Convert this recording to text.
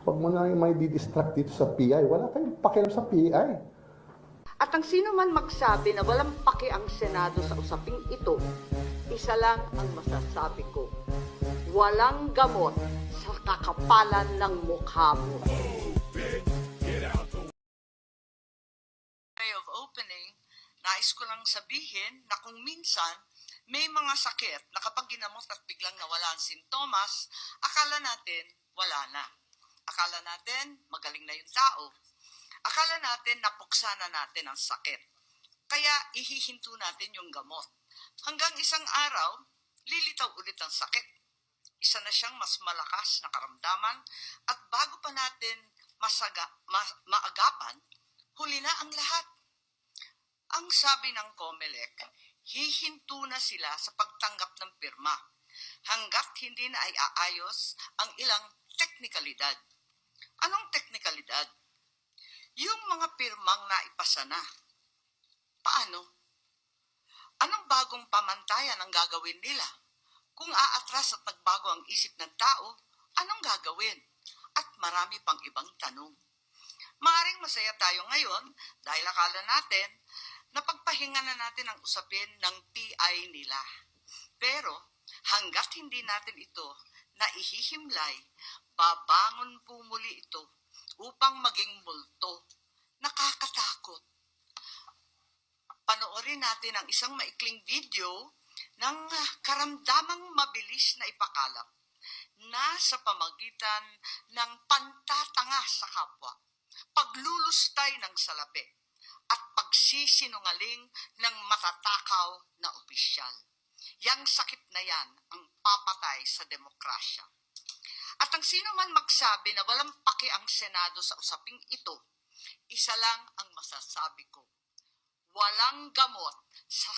Huwag mo na may didistract dito sa PI. Wala kayong pakialam sa PI. At ang sino man magsabi na walang paki ang Senado sa usaping ito, isa lang ang masasabi ko. Walang gamot sa kakapalan ng mukha mo. Way of opening, nais ko lang sabihin na kung minsan may mga sakit na kapag ginamot at biglang nawala ang sintomas, akala natin wala na. Akala natin magaling na yung tao. Akala natin napuksa na natin ang sakit. Kaya ihihinto natin yung gamot. Hanggang isang araw, lilitaw ulit ang sakit. Isa na siyang mas malakas na karamdaman at bago pa natin maagapan, huli na ang lahat. Ang sabi ng COMELEC, hihinto na sila sa pagtanggap ng pirma hanggat hindi na ay aayos ang ilang teknikalidad. Anong teknikalidad? Yung mga pirmang naipasa na. Paano? Anong bagong pamantayan ang gagawin nila? Kung aatras at nagbago ang isip ng tao, anong gagawin? At marami pang ibang tanong. Maaring masaya tayo ngayon dahil akala natin na pagpahinga na natin ang usapin ng PI nila. Pero hanggat hindi natin ito naihihimlay, babangon po muli ito upang maging multo. Nakakatakot. Panoorin natin ang isang maikling video ng karamdamang mabilis na ipakalat na sa pamagitan ng pantatanga sa kapwa, paglulustay ng salapi, at pagsisinungaling ng matatakaw na opisyal. Yang sakit na yan ang papatay sa demokrasya. At ang sino man magsabi na walang paki ang Senado sa usaping ito, isa lang ang masasabi ko. Walang gamot sa